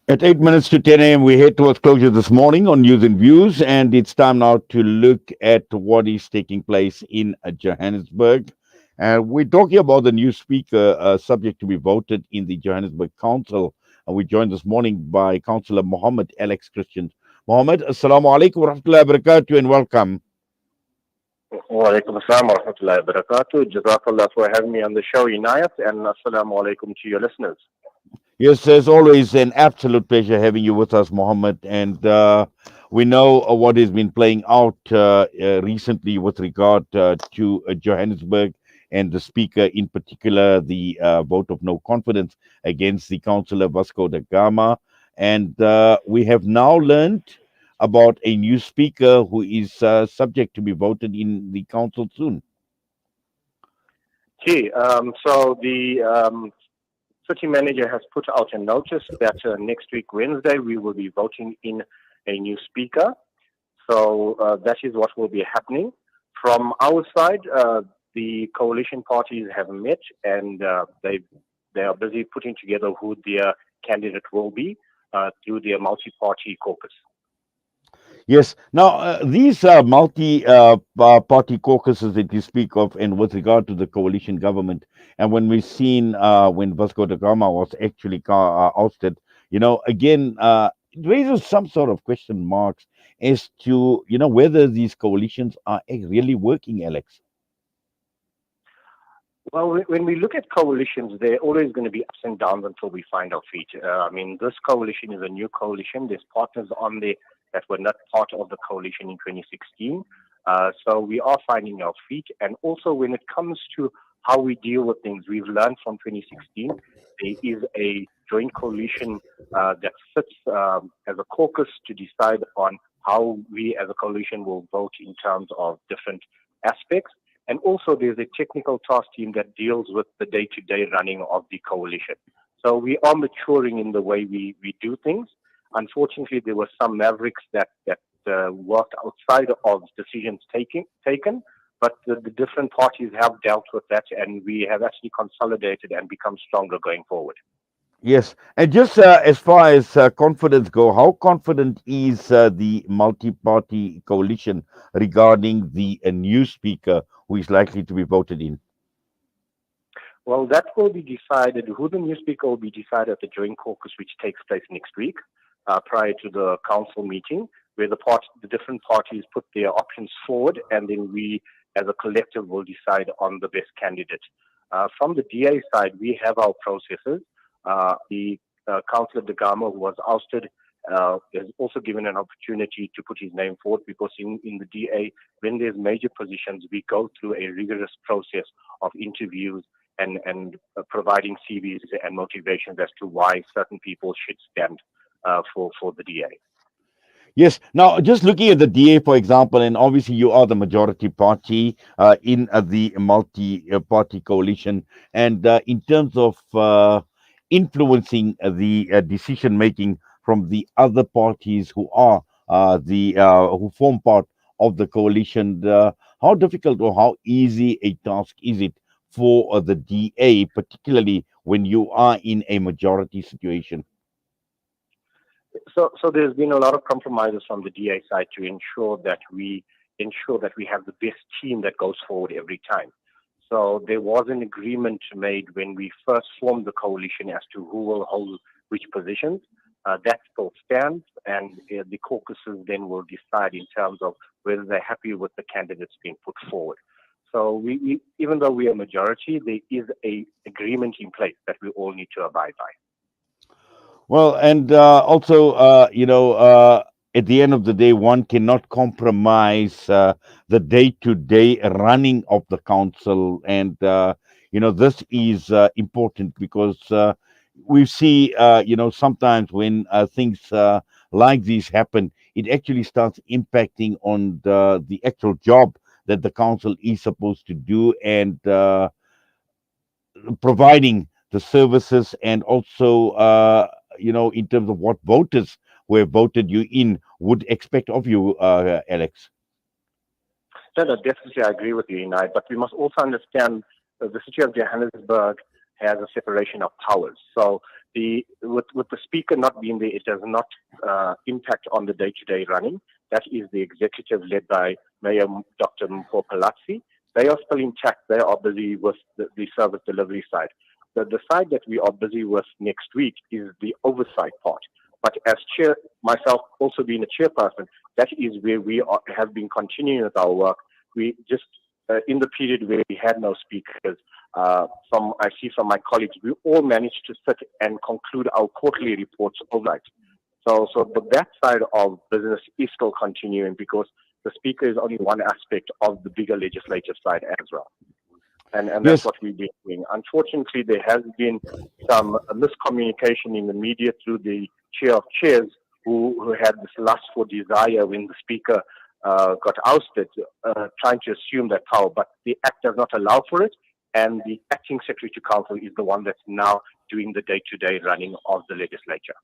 At 8 minutes to 10 a.m., we head towards closure this morning on News and Views, and it's time now to look at what is taking place in Johannesburg. And we're talking about the new speaker subject to be voted in the Johannesburg Council. And we're joined this morning by Councillor Mohammed Alex Christian. Mohammed, Assalamu alaikum wa rahmatullahi wa barakatuh, and welcome. Walaikum assalam wa rahmatullahi wa barakatuh. Jazakallah for having me on the show, Inayat, and assalamu alaikum to your listeners. Yes, as always, an absolute pleasure having you with us, Mohammed. And we know what has been playing out recently with regard to Johannesburg and the speaker, in particular, the vote of no confidence against the councillor Vasco da Gama. And we have now learned about a new speaker who is subject to be voted in the council soon. So the city manager has put out a notice that next week, Wednesday, we will be voting in a new speaker. So that is what will be happening. From our side, the coalition parties have met and they are busy putting together who their candidate will be through their multi-party caucus. Yes. Now, these multi-party caucuses that you speak of, and with regard to the coalition government, and when we've seen when Vasco da Gama was actually ousted, again, it raises some sort of question marks as to, whether these coalitions are really working, Alex. Well, when we look at coalitions, they're always going to be ups and downs until we find our feet. This coalition is a new coalition. There's partners on there that were not part of the coalition in 2016. So we are finding our feet. And also when it comes to how we deal with things, we've learned from 2016, there is a joint coalition that sits as a caucus to decide on how we as a coalition will vote in terms of different aspects. And also there's a technical task team that deals with the day-to-day running of the coalition. So we are maturing in the way we do things. Unfortunately, there were some mavericks that worked outside of decisions taken, but the different parties have dealt with that, and we have actually consolidated and become stronger going forward. Yes, and just as far as confidence go, how confident is the multi-party coalition regarding the new speaker who is likely to be voted in? Well, that will be decided. Who the new speaker will be decided at the joint caucus, which takes place next week, prior to the council meeting, where the different parties put their options forward, and then we, as a collective, will decide on the best candidate. From the DA side, we have our processes. The Councillor da Gama, who was ousted, is also given an opportunity to put his name forward because in the DA, when there's major positions, we go through a rigorous process of interviews and providing CVs and motivations as to why certain people should stand for the DA. Yes. Now, just looking at the DA, for example, and obviously you are the majority party in the multi-party coalition, and in terms of influencing the decision making from the other parties who are the who form part of the coalition, how difficult or how easy a task is it for the DA, particularly when you are in a majority situation? So there's been a lot of compromises from the DA side to ensure that we have the best team that goes forward every time. So there was an agreement made when we first formed the coalition as to who will hold which positions. That still stands, and the caucuses then will decide in terms of whether they're happy with the candidates being put forward. So even though we are majority, there is a agreement in place that we all need to abide by. Well, and also, at the end of the day, one cannot compromise the day-to-day running of the council, and this is important because we see, sometimes when things like these happen, it actually starts impacting on the actual job that the council is supposed to do, and providing the services, and also in terms of what voters who have voted you in would expect of you, Alex. No, definitely I agree with you, Inai, but we must also understand the city of Johannesburg. has a separation of powers. So with the speaker not being there, it does not impact on the day-to-day running. That is the executive led by Mayor Dr. Mpho Palazzi. They are still intact. They are busy with the service delivery side. The side that we are busy with next week is the oversight part. But as chair, myself also being a chairperson, that is where have been continuing with our work. We just in the period where we had no speakers, I see from my colleagues, we all managed to sit and conclude our quarterly reports overnight. But that side of business is still continuing because the speaker is only one aspect of the bigger legislative side as well. And that's Yes. what we've been doing. Unfortunately, there has been some miscommunication in the media through the chair of chairs who had this lust for desire when the speaker got ousted, trying to assume that power. But the Act does not allow for it. And the acting Secretary to Council is the one that's now doing the day-to-day running of the legislature.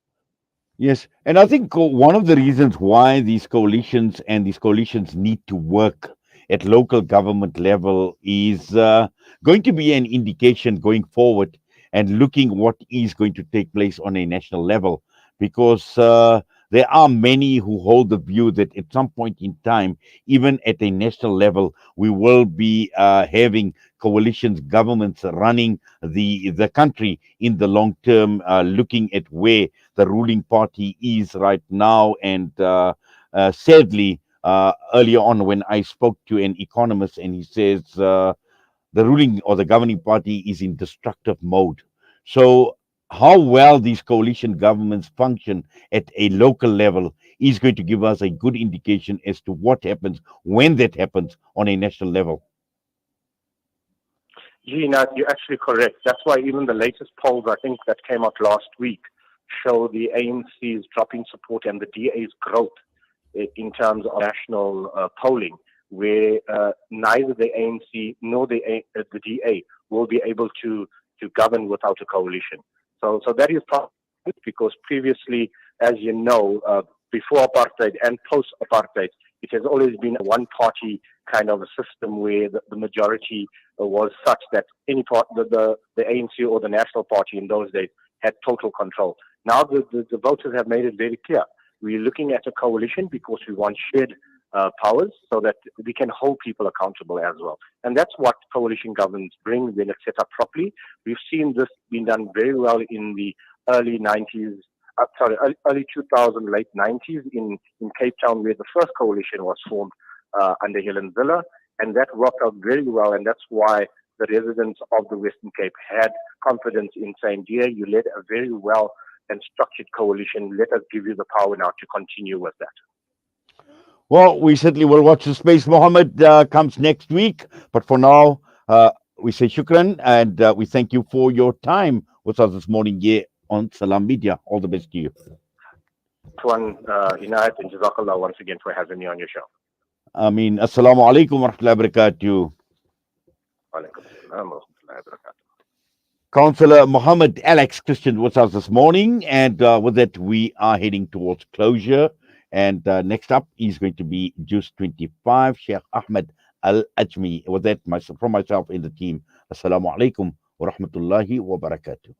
Yes, and I think one of the reasons why these coalitions need to work at local government level is going to be an indication going forward and looking what is going to take place on a national level, because there are many who hold the view that at some point in time, even at a national level, we will be having coalitions, governments running the country in the long term, looking at where the ruling party is right now. And sadly, earlier on, when I spoke to an economist, and he says the ruling or the governing party is in destructive mode. So, how well these coalition governments function at a local level is going to give us a good indication as to what happens when that happens on a national level. Gina, you're actually correct. That's why even the latest polls, I think, that came out last week, show the ANC's dropping support and the DA's growth in terms of national polling, where neither the ANC nor the DA will be able to govern without a coalition. So that is probably because previously, as you know, before apartheid and post-apartheid, it has always been a one-party kind of a system where the majority was such that any part, the ANC or the National Party in those days had total control. Now the voters have made it very clear. We're looking at a coalition because we want shared powers so that we can hold people accountable as well. And that's what coalition governments bring when it's set up properly. We've seen this being done very well in the early 90s, early 2000, late 90s in Cape Town, where the first coalition was formed under Helen Zille, and that worked out very well, and that's why the residents of the Western Cape had confidence in saying, dear, you led a very well and structured coalition. Let us give you the power now to continue with that. Well, we certainly will watch the space. Mohammed comes next week. But for now, we say shukran, and we thank you for your time with us this morning here on Salam Media. All the best to you. Tuan Inayat and Jazakallah once again for having me on your show. I mean, Assalamu alaikum wa rahmatullahi wa barakatuh. Walaikum assalam wa rahmatullahi wa barakatuh. Councillor Mohammed Alex Christian with us this morning, and with that, we are heading towards closure. And next up is going to be Juice 25, Sheikh Ahmed Al Ajmi. With that, from myself and the team, Assalamu alaikum wa rahmatullahi wa barakatuh.